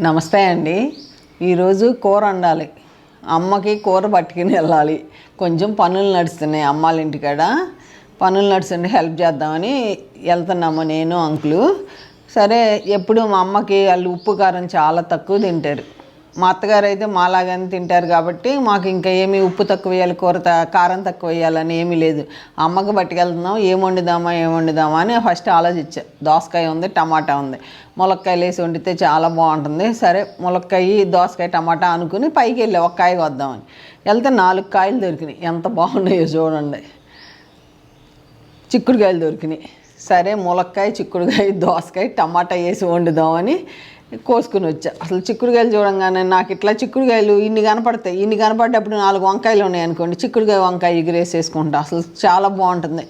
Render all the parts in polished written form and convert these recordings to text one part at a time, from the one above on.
నమస్తే అండి. ఈరోజు కూర వండాలి. అమ్మకి కూర పట్టుకుని వెళ్ళాలి. కొంచెం పనులు నడుస్తున్నాయి అమ్మాళ్ళ ఇంటికాడ. పనులు నడుస్తుంటే హెల్ప్ చేద్దామని వెళ్తున్నాము నేను అంకులు. సరే, ఎప్పుడు మా అమ్మకి వాళ్ళు ఉప్పు కారం చాలా తక్కువ తింటారు. మా అత్తగారు అయితే మాలాగానే తింటారు కాబట్టి మాకు ఇంకా ఏమి ఉప్పు తక్కువ వేయాలి, కూర కారం తక్కువ వేయాలని ఏమీ లేదు. అమ్మకి పట్టుకెళ్తున్నాం, ఏం వండుదామా అని ఫస్ట్ ఆలోచించా. దోసకాయ ఉంది, టమాటా ఉంది, ములక్కాయలు వేసి వండితే చాలా బాగుంటుంది. సరే, ములక్కాయ దోసకాయ టమాటా అనుకుని పైకి వెళ్ళా ఒక కాయ వద్దామని. వెళ్తే 4 కాయలు దొరికినాయి. ఎంత బాగున్నాయో చూడండి. చిక్కుడుకాయలు దొరికినాయి. సరే, ములక్కాయ, చిక్కుడుకాయ, దోసకాయ, టమాటా వేసి వండుదామని కోసుకుని వచ్చా. అసలు చిక్కుడుకాయలు చూడంగానే నాకు ఇట్లా చిక్కుడుకాయలు ఇన్ని కనపడతాయి. ఇన్ని కనపడ్డప్పుడు 4 వంకాయలు ఉన్నాయి అనుకోండి, చిక్కుడుకాయ వంకాయ ఎగిరేసేసుకుంటాం. అసలు చాలా బాగుంటుంది.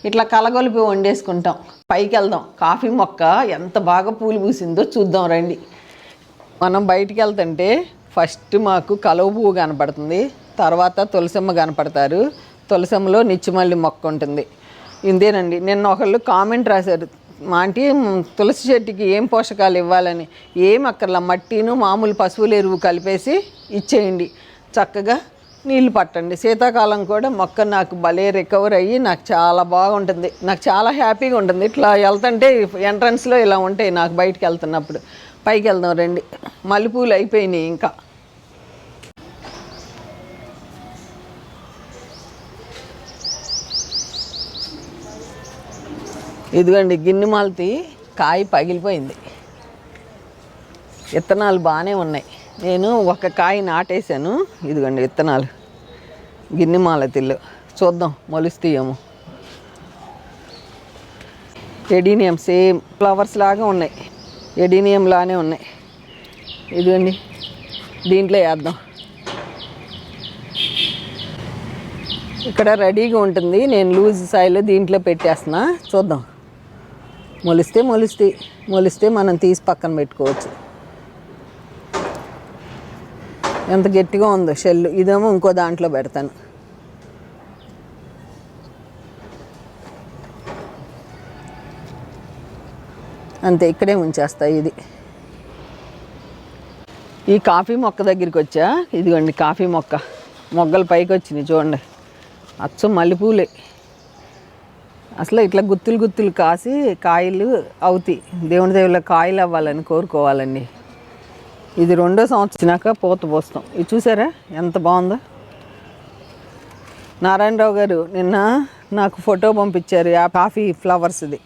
ఇట్లా కలగొలిపి వండేసుకుంటాం. పైకి వెళ్దాం. కాఫీ మొక్క ఎంత బాగా పూలు పూసిందో చూద్దాం రండి. మనం బయటికి వెళ్తుంటే ఫస్ట్ మాకు కలువ పువ్వు కనపడుతుంది, తర్వాత తులసమ్మ కనపడతారు. తులసమ్మలో నిచ్చిమల్లి మొక్క ఉంటుంది. ఇందేనండి. నిన్న ఒకళ్ళు కామెంట్ రాశారు, మా ఆంటీ తులసి చెట్టుకి ఏం పోషకాలు ఇవ్వాలని. ఏం అక్కర్లా, మట్టిను మామూలు పశువుల ఎరువు కలిపేసి ఇచ్చేయండి, చక్కగా నీళ్లు పట్టండి. శీతాకాలం కూడా మొక్క నాకు భలే రికవర్ అయ్యి నాకు చాలా బాగుంటుంది. నాకు చాలా హ్యాపీగా ఉంటుంది. ఇట్లా వెళ్తుంటే ఎంట్రన్స్లో ఇలా ఉంటాయి నాకు బయటికి వెళ్తున్నప్పుడు. పైకి వెళ్దాం రండి. మల్లెపూలు అయిపోయినాయి. ఇంకా ఇదిగోండి, గిన్నెమాలతి కాయ పగిలిపోయింది. విత్తనాలు బాగానే ఉన్నాయి. నేను ఒక కాయ నాటేశాను. ఇదిగోండి విత్తనాలు గిన్నెమాలతిలో. చూద్దాం మొలుస్తాయేమో. ఎడీనియం సేమ్ ఫ్లవర్స్ లాగా ఉన్నాయి, ఎడీనియం లానే ఉన్నాయి. ఇదిగోండి, దీంట్లో వేద్దాం. ఇక్కడ రెడీగా ఉంటుంది. నేను లూజ్ సాయిలో దీంట్లో పెట్టేస్తున్నా. చూద్దాం. మొలిస్తే మనం తీసి పక్కన పెట్టుకోవచ్చు. ఎంత గట్టిగా ఉందో షెల్లు. ఇదేమో ఇంకో దాంట్లో పెడతాను. అంతే, ఇక్కడే ఉంచేస్తా. ఇది ఈ కాఫీ మొక్క దగ్గరికి వచ్చా. ఇదిగోండి కాఫీ మొక్క మొగ్గలు పైకి వచ్చినాయి చూడండి. అచ్చం మల్లెపూలే. అసలు ఇట్లా గుత్తులు కాసి కాయలు అవుతాయి. దేవుని దేవుళ్ళ కాయలు అవ్వాలని కోరుకోవాలండి. ఇది 2వ సంవత్సరం వచ్చినాక పూత పోస్తాం. ఇది చూసారా ఎంత బాగుందో. నారాయణరావు గారు నిన్న నాకు ఫోటో పంపించారు ఆ కాఫీ ఫ్లవర్స్ది.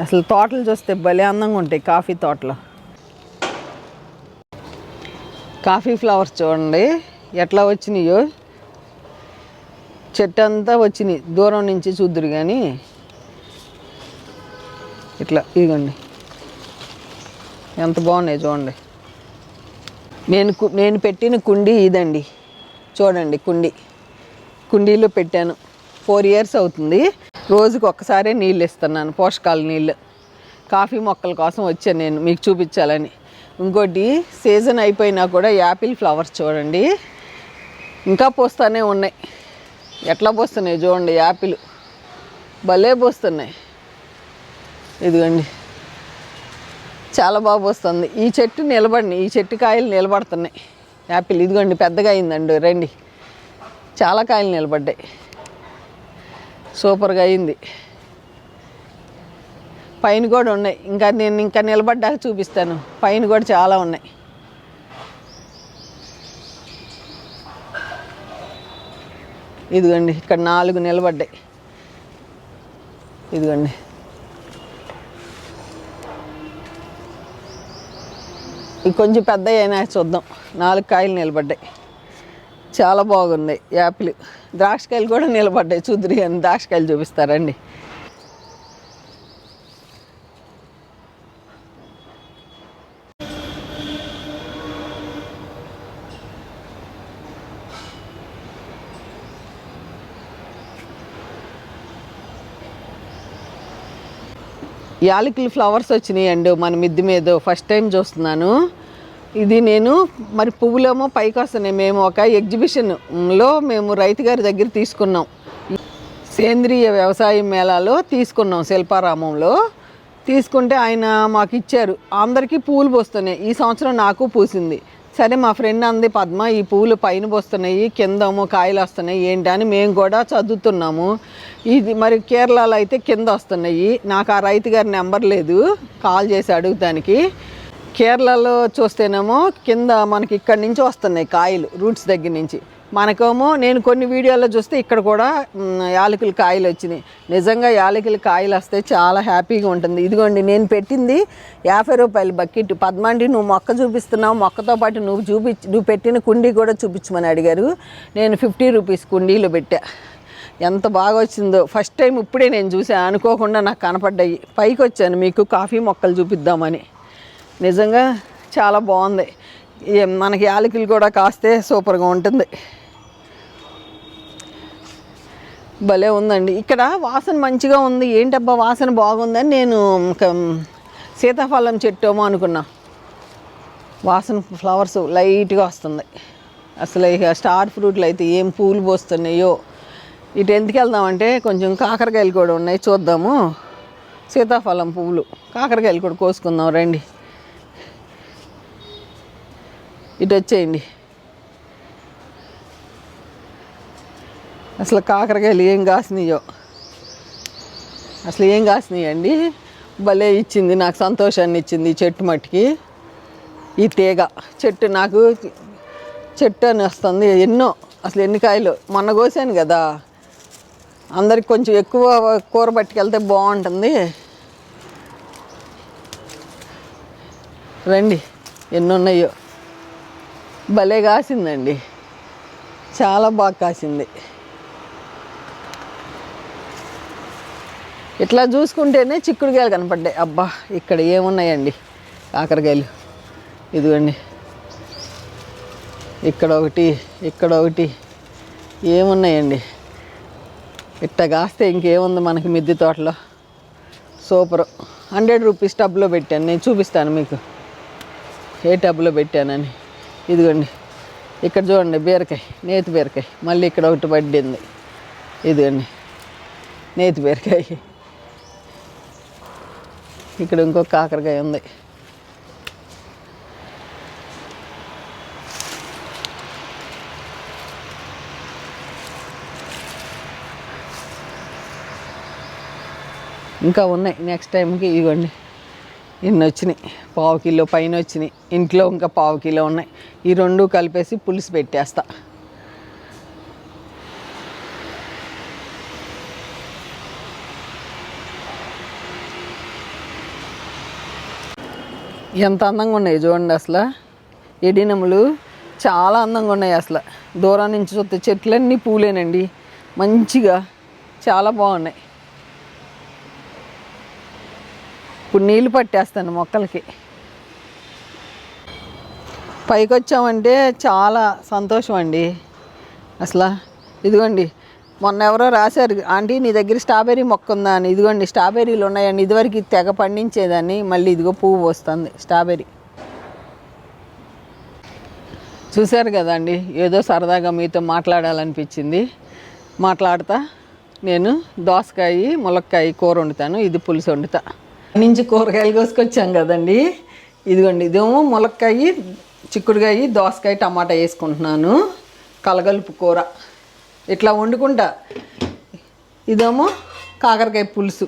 అసలు తోటలు చూస్తే భలే అందంగా ఉంటాయి. కాఫీ తోటలో కాఫీ ఫ్లవర్స్ చూడండి ఎట్లా వచ్చినాయో. చెట్టు అంతా వచ్చినాయి. దూరం నుంచి చూద్దురు కానీ ఇట్లా ఇదిగోండి ఎంత బాగున్నాయి చూడండి. నేను పెట్టిన కుండీ ఇదండి. చూడండి కుండీలో పెట్టాను. 4 years అవుతుంది. రోజుకి ఒక్కసారే నీళ్ళు ఇస్తున్నాను, పోషకాల నీళ్ళు. కాఫీ మొక్కల కోసం వచ్చాను నేను మీకు చూపించాలని. ఇంకోటి, సీజన్ అయిపోయినా కూడా యాపిల్ ఫ్లవర్స్ చూడండి ఇంకా పోస్తూనే ఉన్నాయి. ఎట్లా పోస్తున్నాయి చూడండి. యాపిల్ భలే పోస్తున్నాయి. ఇదిగోండి చాలా బాగా పోస్తుంది. ఈ చెట్టు కాయలు నిలబడుతున్నాయి. యాపిల్ ఇదిగోండి పెద్దగా అయిందండి. రండి, చాలా కాయలు నిలబడ్డాయి. సూపర్గా అయింది. పైన కూడా ఉన్నాయి. నేను నిలబడ్డాక చూపిస్తాను. పైన కూడా చాలా ఉన్నాయి. ఇదిగోండి ఇక్కడ 4 నిలబడ్డాయి. ఇదిగోండి ఇవి కొంచెం పెద్ద అయినా చూద్దాం. 4 కాయలు నిలబడ్డాయి. చాలా బాగున్నాయి. యాపిల్, ద్రాక్షకాయలు కూడా నిలబడ్డాయి. చూద్దరు అని ద్రాక్షకాయలు చూపిస్తారండి. యాలకులు ఫ్లవర్స్ వచ్చినాయండి మన మిద్దె మీద. ఫస్ట్ టైం చూస్తున్నాను. ఇది నేను మరి పువ్వులేమో పైకి వస్తున్నాయి. మేము ఒక ఎగ్జిబిషన్లో మేము రైతు గారి దగ్గర తీసుకున్నాం. సేంద్రియ వ్యవసాయ మేళాలో తీసుకున్నాం శిల్పారామంలో. తీసుకుంటే ఆయన మాకు ఇచ్చారు. అందరికీ పూలు పోస్తున్నాయి. ఈ సంవత్సరం నాకు పూసింది. సరే మా ఫ్రెండ్ అంది, పద్మ ఈ పూలు పైన పోస్తున్నాయి, కిందేమో కాయలు వస్తున్నాయి ఏంటి అని మేము కూడా చదువుతున్నాము. ఇది మరి కేరళలో అయితే కింద వస్తున్నాయి. నాకు ఆ రైతు గారి నెంబర్ లేదు, కాల్ చేసి అడుగుతానికి. కేరళలో చూస్తేనేమో కింద మనకి ఇక్కడి నుంచి వస్తున్నాయి కాయలు, రూట్స్ దగ్గర నుంచి. మనకేమో నేను కొన్ని వీడియోల్లో చూస్తే ఇక్కడ కూడా యాలకుల కాయలు వచ్చినాయి. నిజంగా యాలకుల కాయలు వస్తే చాలా హ్యాపీగా ఉంటుంది. ఇదిగోండి నేను పెట్టింది 50 రూపాయల బకెట్. పద్మాండి నువ్వు మొక్క చూపిస్తున్నావు, మొక్కతో పాటు నువ్వు పెట్టిన కుండీ కూడా చూపించమని అడిగారు. నేను 50 రూపీస్ కుండీలో పెట్టా. ఎంత బాగా వచ్చిందో ఫస్ట్ టైం ఇప్పుడే నేను చూసాను, అనుకోకుండా నాకు కనపడ్డాయి. పైకి వచ్చాను మీకు కాఫీ మొక్కలు చూపిద్దామని. నిజంగా చాలా బాగుంది. మనకి యాలకులు కూడా కాస్తే సూపర్గా ఉంటుంది. భలే ఉందండి. ఇక్కడ వాసన మంచిగా ఉంది. ఏంటబ్బా వాసన బాగుందని నేను సీతాఫలం చెట్టు ఏమో అనుకున్నా. వాసన ఫ్లవర్స్ లైట్గా వస్తుంది. అసలు ఇక స్టార్ ఫ్రూట్లు అయితే ఏం పూలు పోస్తున్నాయో. ఇటు ఎందుకు వెళ్దామంటే కొంచెం కాకరకాయలు కూడా ఉన్నాయి, చూద్దాము. సీతాఫలం పువ్వులు, కాకరకాయలు కూడా కోసుకుందాం రండి. ఇటు వచ్చేయండి. అసలు కాకరకాయలు ఏం కాసినాయో, అసలు ఏం కాసినాయండి. భలే ఇచ్చింది, నాకు సంతోషాన్ని ఇచ్చింది ఈ చెట్టు మట్టికి. ఈ తీగ చెట్టు నాకు చెట్టు అని వస్తుంది. ఎన్నో అసలు ఎన్ని కాయలు మొన్న కోసాను కదా. అందరికి కొంచెం ఎక్కువ కూర పట్టుకెళ్తే బాగుంటుంది. రండి, ఎన్ని ఉన్నాయో. భలే కాసిందండి, చాలా బాగా కాసింది. ఇట్లా చూసుకుంటేనే చిక్కుడుకాయలు కనపడ్డాయి. అబ్బా ఇక్కడ ఏమున్నాయండి కాకరకాయలు. ఇదిగోండి ఇక్కడ ఒకటి, ఇక్కడ ఒకటి, ఏమున్నాయండి. ఇట్ట కాస్తే ఇంకేముంది మనకి మిద్దె తోటలో. సూపరు. 100 రూపీస్ టబ్లో పెట్టాను, నేను చూపిస్తాను మీకు ఏ టబ్లో పెట్టానని. ఇదిగోండి ఇక్కడ చూడండి బీరకాయ, నేతి బీరకాయ. మళ్ళీ ఇక్కడ ఒకటి పడింది. ఇదిగోండి నేతి బీరకాయ. ఇక్కడ ఇంకొక కాకరకాయ ఉంది. ఇంకా ఉన్నాయి నెక్స్ట్ టైంకి. ఇదిగోండి ఇన్ని వచ్చినాయి, 1/2 కిలో పైన వచ్చినాయి. ఇంట్లో ఇంకా 1/2 కిలో ఉన్నాయి. ఈ రెండు కలిపేసి పులుసు పెట్టేస్తా. ఎంత అందంగా ఉన్నాయి చూడండి. అసలు ఎడినములు చాలా అందంగా ఉన్నాయి. అసలు దూరం నుంచి చూస్తే చెట్లన్నీ పూలేనండి, మంచిగా చాలా బాగున్నాయి. ఇప్పుడు నీళ్ళు పట్టేస్తాను మొక్కలకి. పైకి వచ్చామంటే చాలా సంతోషం అండి అసలు. ఇదిగోండి మొన్న ఎవరో రాశారు, ఆంటీ నీ దగ్గర స్ట్రాబెర్రీ మొక్క ఉందా అని. ఇదిగోండి స్ట్రాబెర్రీలు ఉన్నాయండి. ఇదివరకు తెగ పండించేదాన్ని, మళ్ళీ ఇదిగో పువ్వు వస్తుంది స్ట్రాబెర్రీ. చూశారు కదండి, ఏదో సరదాగా మీతో మాట్లాడాలనిపించింది. మాట్లాడతా. నేను దోసకాయ ములక్కాయ కూర వండుతాను, ఇది పులుసు వండుతా. నుంచి కూరగాయలు కోసుకొచ్చాం కదండి. ఇదిగోండి ఇదేమో ములక్కాయ, చిక్కుడుకాయ, దోసకాయ, టమాటా వేసుకుంటున్నాను. కలగలుపు కూర ఇట్లా వండుకుంటా. ఇదేమో కాకరకాయ పులుసు.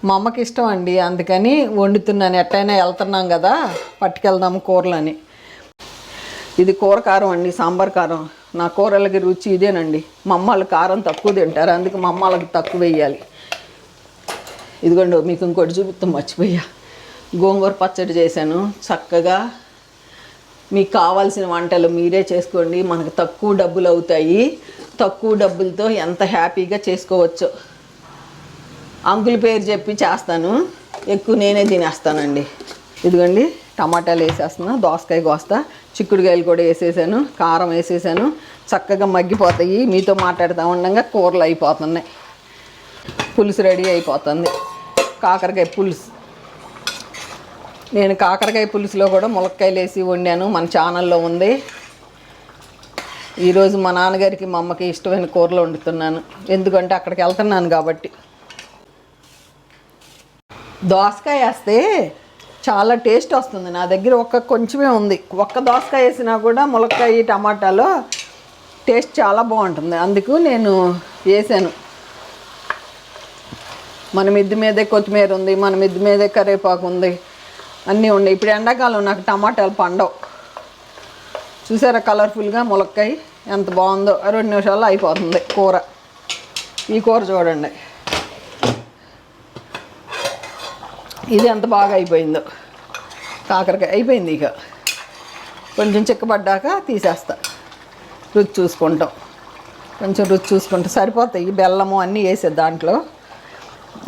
మా అమ్మకి ఇష్టం అండి, అందుకని వండుతున్నాను. ఎట్టయినా వెళ్తున్నాం కదా పట్టుకెళ్దాము కూరలని. ఇది కూర కారం అండి, సాంబార్ కారం. నా కూరలకి రుచి ఇదేనండి. మా అమ్మ వాళ్ళు కారం తక్కువ తింటారు, అందుకే మా అమ్మ వాళ్ళకి తక్కువ వేయాలి. ఇదిగోండి మీకు ఇంకోటి చూపిస్తాం మర్చిపోయా. గోంగూర పచ్చడి చేశాను చక్కగా. మీకు కావాల్సిన వంటలు మీరే చేసుకోండి, మనకు తక్కువ డబ్బులు అవుతాయి. తక్కువ డబ్బులతో ఎంత హ్యాపీగా చేసుకోవచ్చు. అంకుల్ పేరు చెప్పి చేస్తాను, ఎక్కువ నేనే తినేస్తానండి. ఇదిగోండి టమాటాలు వేసేస్తున్నా, దోసకాయ కోస్తా, చిక్కుడుకాయలు కూడా వేసేసాను, కారం వేసేసాను. చక్కగా మగ్గిపోతాయి. మీతో మాట్లాడుతూ ఉండగా కూరలు అయిపోతున్నాయి. పులుసు రెడీ అయిపోతుంది. కాకరకాయ పులుసు. నేను కాకరకాయ పులుసులో కూడా ములక్కాయలు వేసి వండాను, మన ఛానల్లో ఉంది. ఈరోజు మా నాన్నగారికి మా అమ్మకి ఇష్టమైన కూరలు వండుతున్నాను, ఎందుకంటే అక్కడికి వెళ్తున్నాను కాబట్టి. దోసకాయ వేస్తే చాలా టేస్ట్ వస్తుంది. నా దగ్గర కొంచెమే ఉంది. ఒక్క దోసకాయ వేసినా కూడా ములక్కాయ టమాటాలో టేస్ట్ చాలా బాగుంటుంది. అందుకు నేను వేసాను. మన మిద్ది మీదే కొత్తిమీర ఉంది, మన మిద్ది మీదే కరివేపాకు ఉంది, అన్నీ ఉన్నాయి. ఇప్పుడు ఎండాకాలం నాకు టమాటాలు పండవు. చూసారా కలర్ఫుల్గా ములక్కాయ ఎంత బాగుందో. 2 నిమిషాల్లో అయిపోతుంది కూర. ఈ కూర చూడండి, ఇది ఎంత బాగా అయిపోయిందో. కాకరకాయ అయిపోయింది. ఇక కొంచెం చిక్కబడ్డాక తీసేస్తా. రుచి చూసుకుంటాం, కొంచెం రుచి చూసుకుంటాం సరిపోతాయి. బెల్లము అన్నీ వేసేది దాంట్లో.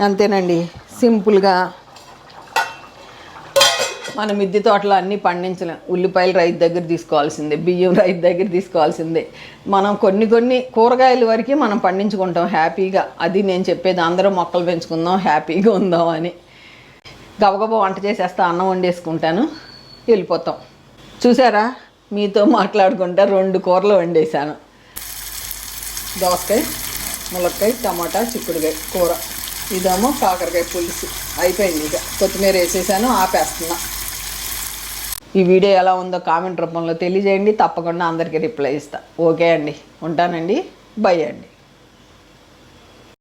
అంతేనండి, సింపుల్గా. మన మిద్దె తోటలో అన్నీ పండించలేం. ఉల్లిపాయలు రైతు దగ్గర తీసుకోవాల్సిందే, బియ్యం రైతు దగ్గర తీసుకోవాల్సిందే. మనం కొన్ని కూరగాయల వరకు మనం పండించుకుంటాం హ్యాపీగా. అది నేను చెప్పేది. అందరూ మొక్కలు పెంచుకుందాం, హ్యాపీగా ఉందాం అని. గబగబా వంట చేసేస్తా, అన్నం వండేసుకుంటాను, వెళ్ళిపోతాం. చూసారా, మీతో మాట్లాడుకుంటా 2 కూరలు వండేసాను. దోసకాయ, ములక్కాయ, టమాటా, చిక్కుడుకాయ కూర. ఇదేమో కాకరకాయ పులుసు. అయిపోయింది. ఇక కొత్తిమీర వేసేసాను, ఆపేస్తున్నా. ఈ వీడియో ఎలా ఉందో కామెంట్ రూపంలో తెలియజేయండి. తప్పకుండా అందరికీ రిప్లై ఇస్తా. ఓకే అండి, ఉంటానండి. బై అండి.